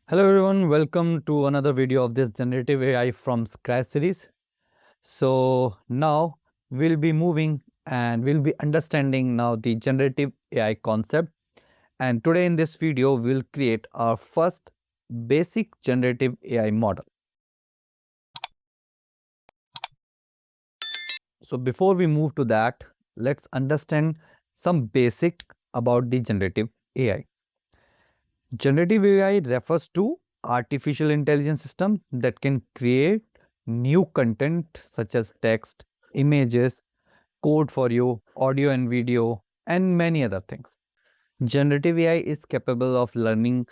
Hello everyone, welcome to another video of this Generative AI from Scratch series. So now we'll be moving and we'll be understanding now the Generative AI concept. And today in this video, we'll create our first basic Generative AI model. So before we move to that, let's understand some basic about the Generative AI. Generative AI refers to artificial intelligence system that can create new content such as text, images, code for you, audio and video, and many other things. Generative AI is capable of learning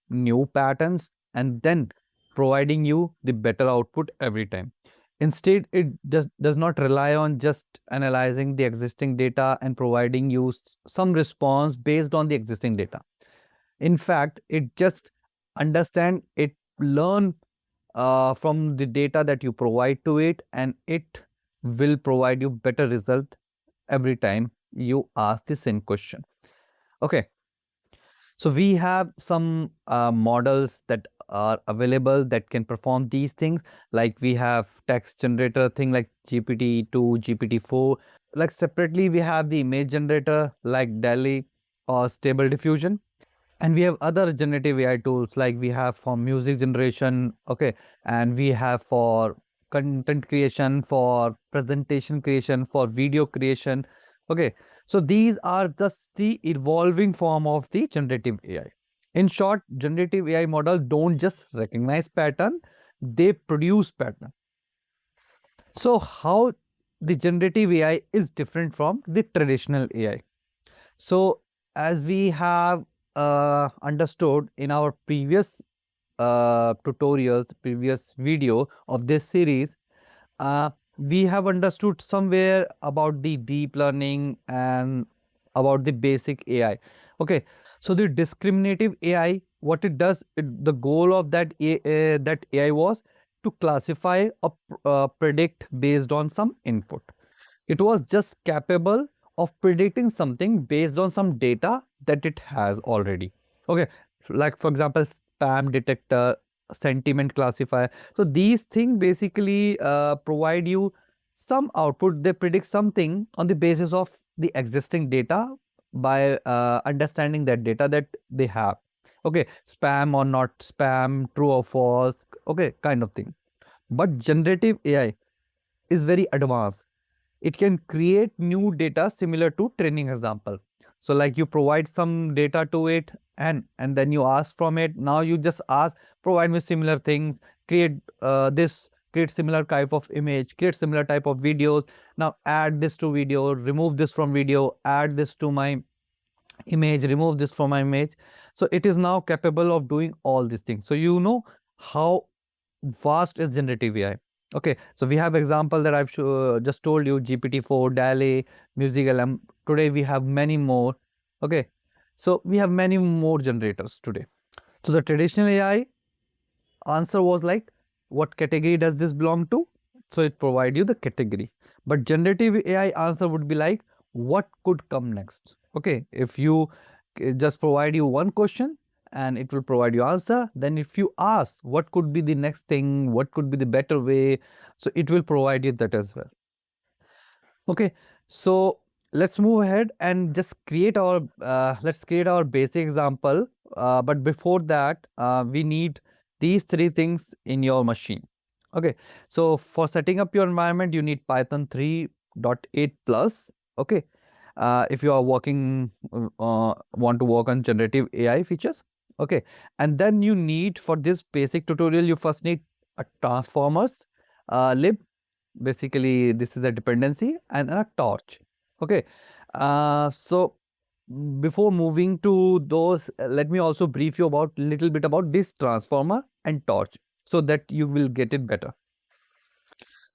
new patterns and then providing you the better output every time. Instead, it does not rely on just analyzing the existing data and providing you some response based on the existing data. In fact, it just understand, it learn from the data that you provide to it, and it will provide you better result every time you ask the same question. Okay, so we have some models that are available that can perform these things. Like we have text generator thing like GPT-2, GPT-4. Like separately, we have the image generator like DALL-E or Stable Diffusion. And we have other generative AI tools like we have for music generation, okay, and we have for content creation, for presentation creation, for video creation, okay. So these are just the evolving form of the generative AI. In short, generative AI model don't just recognize pattern, they produce pattern. So how the generative AI is different from the traditional AI? So as we have understood in our previous tutorials, previous video of this series, we have understood somewhere about the deep learning and about the basic AI. Okay, so the discriminative AI, what it does, the goal of that AI was to classify or predict based on some input. It was just capable of predicting something based on some data that it has already. Okay, so like for example, spam detector, sentiment classifier. So these things basically provide you some output. They predict something on the basis of the existing data by understanding that data that they have. Okay, spam or not spam, true or false, okay, kind of thing. But generative AI is very advanced. It can create new data similar to training example. So like you provide some data to it, and then you ask from it. Now you just ask, provide me similar things, create this, create similar type of image, create similar type of videos. Now add this to video, remove this from video, add this to my image, remove this from my image. So it is now capable of doing all these things. So you know how vast is generative AI. Okay, so we have example that I've just told you, GPT-4, DALL-E, Music LM. Today we have many more. Okay, so we have many more generators today. So the traditional AI answer was like, what category does this belong to? So it provide you the category. But generative AI answer would be like, what could come next? Okay, if you just provide you one question and it will provide you answer, then if you ask what could be the next thing, what could be the better way, so it will provide you that as well. Okay, so let's move ahead and just create our let's create our basic example. But before that, we need these three things in your machine. Okay, so for setting up your environment, you need Python 3.8 plus. Okay, if you are working, want to work on generative AI features. Okay, and then you need, for this basic tutorial, you first need a transformers lib. Basically this is a dependency, and a torch. Okay, so before moving to those, let me also brief you about little bit about this transformer and torch so that you will get it better.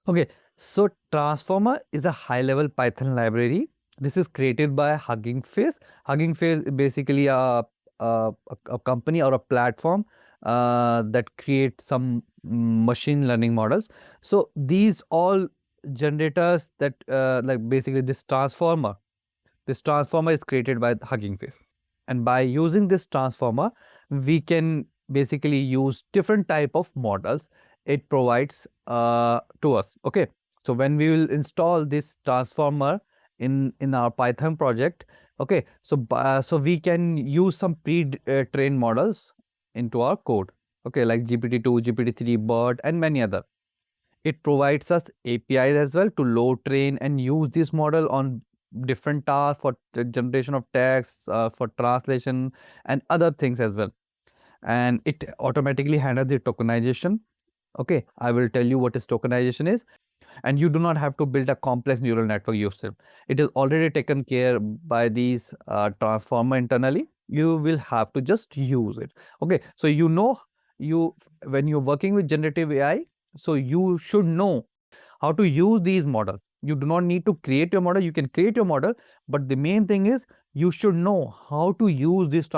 Okay, so transformer is a high level Python library. This is created by Hugging Face. Hugging Face is basically a company or a platform that creates some machine learning models. So these all generators that like basically this transformer is created by Hugging Face, and by using this transformer we can basically use different type of models it provides to us. Okay, so when we will install this transformer in our Python project, okay, so we can use some pre-trained models into our code, okay, like GPT-2, GPT-3, BERT, and many other. It provides us APIs as well to load, train, and use this model on different tasks for the generation of text, for translation, and other things as well. And it automatically handles the tokenization. Okay, I will tell you what is tokenization is, and you do not have to build a complex neural network yourself. It is already taken care by these transformer internally. You will have to just use it. Okay, so you when you're working with generative AI, so you should know how to use these models. You do not need to create your model. You can create your model, but the main thing is you should know how to use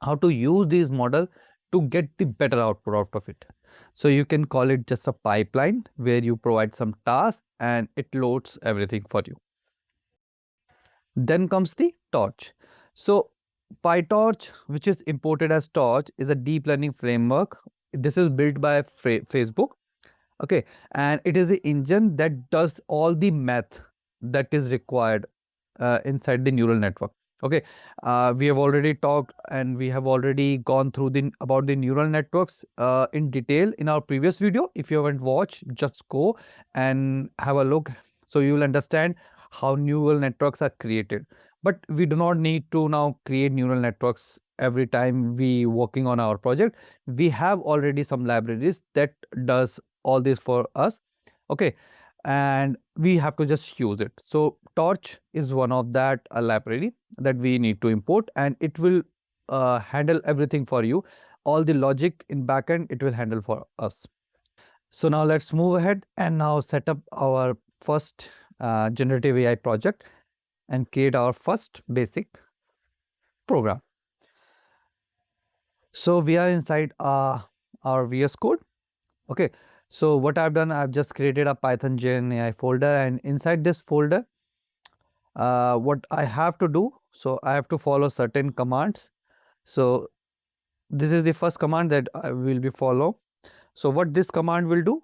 how to use these model to get the better output out of it. So you can call it just a pipeline where you provide some tasks and it loads everything for you. Then comes the torch. So PyTorch, which is imported as torch, is a deep learning framework. This is built by Facebook. Okay, and it is the engine that does all the math that is required inside the neural network. Okay, we have already talked and we have already gone through the about the neural networks in detail in our previous video. If you haven't watched, just go and have a look, so you will understand how neural networks are created. But we do not need to now create neural networks every time we working on our project. We have already some libraries that does all this for us. Okay, and we have to just use it. So torch is one of that library that we need to import, and it will handle everything for you. All the logic in backend it will handle for us. So now let's move ahead and now set up our first generative AI project and create our first basic program. So we are inside our VS Code. Okay, so what I've done, I've just created a Python Gen AI folder, and inside this folder, what I have to do, so I have to follow certain commands. So this is the first command that I will be follow. So what this command will do,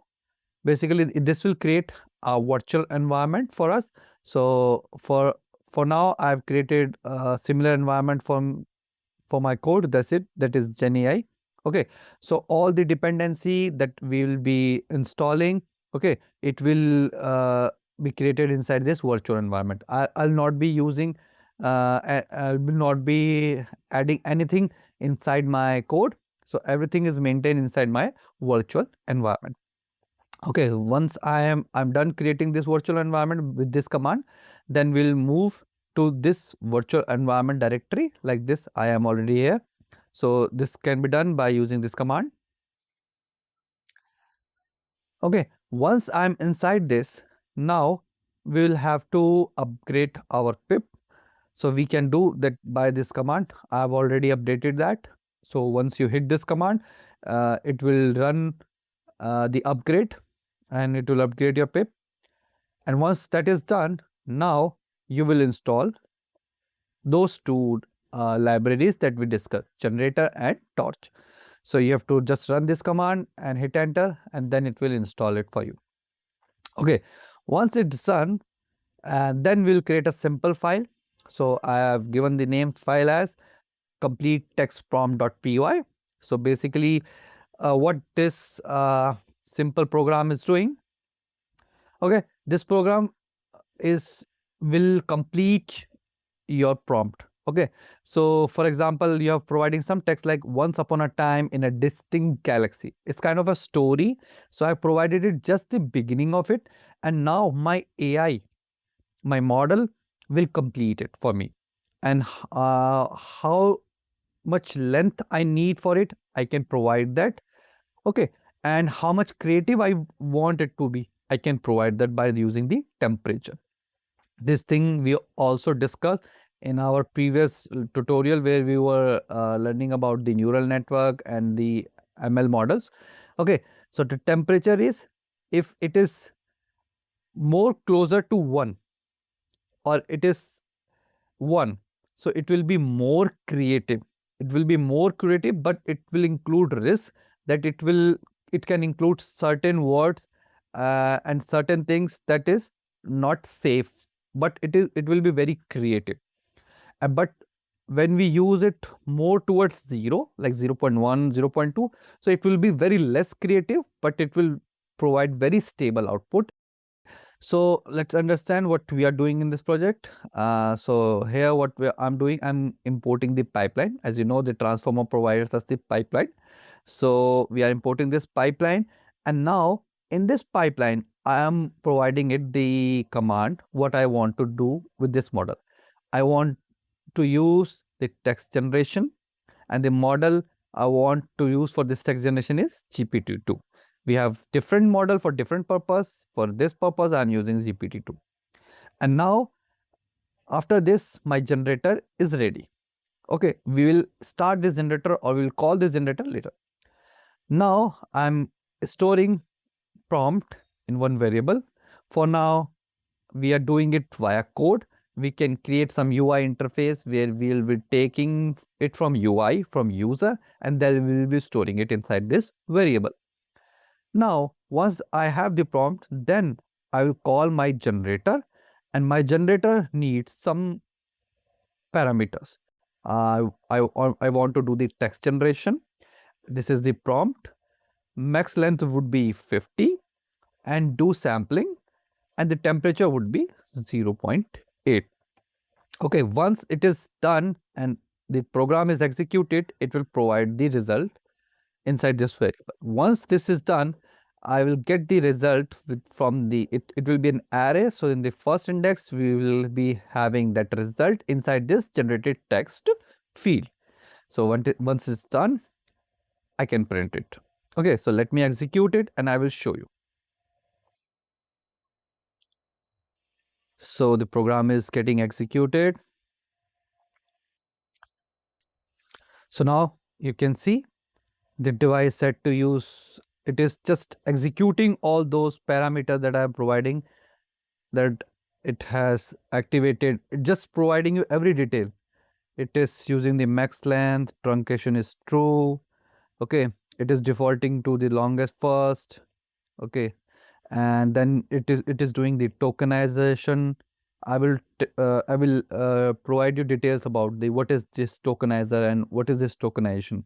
basically this will create a virtual environment for us. So for now, I've created a similar environment for my code. That's it. That is Gen AI. Okay, so all the dependency that we will be installing, okay, it will be created inside this virtual environment. I'll not be using I will not be adding anything inside my code. So everything is maintained inside my virtual environment. Okay, once I'm done creating this virtual environment with this command, then we'll move to this virtual environment directory like this. I am already here. So this can be done by using this command. Okay, once I'm inside this, now we will have to upgrade our pip. So we can do that by this command. I've already updated that. So once you hit this command, it will run the upgrade and it will upgrade your pip. And once that is done, now you will install those two libraries that we discussed, generator and torch. So you have to just run this command and hit enter, and then it will install it for you. Okay, once it's done, then we'll create a simple file. So I have given the name file as complete text prompt.py. So basically, what this simple program is doing, okay, this program will complete your prompt. Okay, so for example, you are providing some text like once upon a time in a distinct galaxy. It's kind of a story. So I provided it just the beginning of it, and now my AI, my model will complete it for me. And how much length I need for it, I can provide that. Okay, and how much creative I want it to be, I can provide that by using the temperature. This thing we also discussed in our previous tutorial where we were learning about the neural network and the ML models. Okay, so the temperature is, if it is more closer to 1 or it is 1, so it will be more creative. it will be more creative, but it will include risk, that it can include certain words and certain things that is not safe, but it will be very creative. But when we use it more towards 0, like 0.1, 0.2, so it will be very less creative, but it will provide very stable output. So let's understand what we are doing in this project. So here I'm doing, I'm importing the pipeline. As you know, the transformer provides us the pipeline. So we are importing this pipeline, and now in this pipeline, I am providing it the command, what I want to do with this model. I want to use the text generation, and the model I want to use for this text generation is GPT-2. We have different model for different purpose. For this purpose, I am using GPT-2. And now, after this, my generator is ready. Okay, we will start this generator, or we will call this generator later. Now, I'm storing prompt in one variable. For now, we are doing it via code. We can create some UI interface where we'll be taking it from UI, from user, and then we'll be storing it inside this variable. Now, once I have the prompt, then I will call my generator, and my generator needs some parameters. I want to do the text generation. This is the prompt. Max length would be 50, and do sampling, and the temperature would be 0.8. Okay, once it is done and the program is executed, it will provide the result inside this variable. Once this is done, I will get the result from the, it will be an array. So in the first index, we will be having that result inside this generated text field. So once it's done, I can print it. Okay, so let me execute it and I will show you. So the program is getting executed. So now you can see the device set to use, it is just executing all those parameters that I am providing, that it has activated, just providing you every detail. It is using the max length, truncation is true. Okay, it is defaulting to the longest first. Okay, and then it is doing the tokenization. I will provide you details about the what is this tokenizer and what is this tokenization.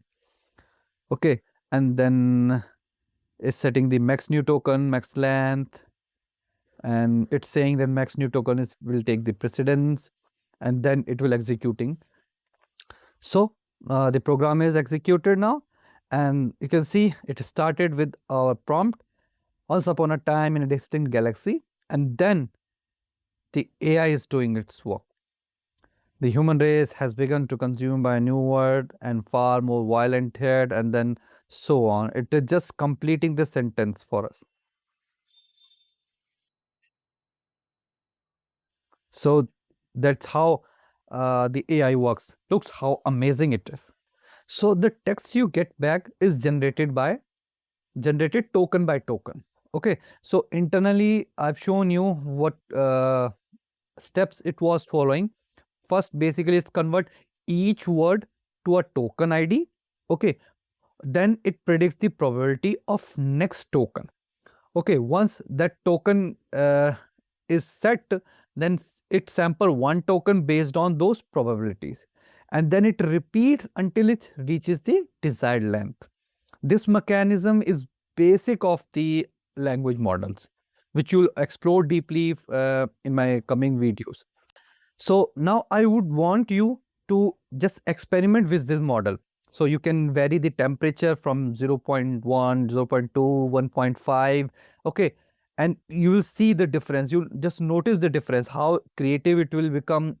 Okay, and then is setting the max new token, max length, and it's saying that max new token is will take the precedence, and then it will executing. So the program is executed now, and you can see it started with our prompt, once upon a time in a distant galaxy, and then the AI is doing its work. The human race has begun to consume by a new world and far more violent threat, and then so on. It is just completing the sentence for us. So that's how the AI works. Looks how amazing it is. So the text you get back is generated token by token. Okay, so internally I've shown you what steps it was following. First, basically, it's convert each word to a token ID. Okay, then it predicts the probability of next token. Okay, once that token is set, then it sample one token based on those probabilities, and then it repeats until it reaches the desired length. This mechanism is basic of the language models, which you'll explore deeply in my coming videos. So now I would want you to just experiment with this model. So you can vary the temperature from 0.1, 0.2, 1.5. Okay. And you will see the difference. You'll just notice the difference, how creative it will become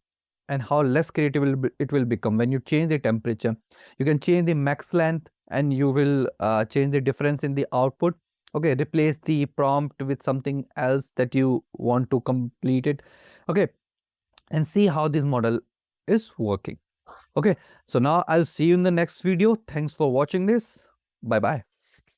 and how less creative it will become when you change the temperature. You can change the max length and you will change the difference in the output. Okay. Replace the prompt with something else that you want to complete it. Okay, and see how this model is working. Okay, so now I'll see you in the next video. Thanks for watching this. Bye bye.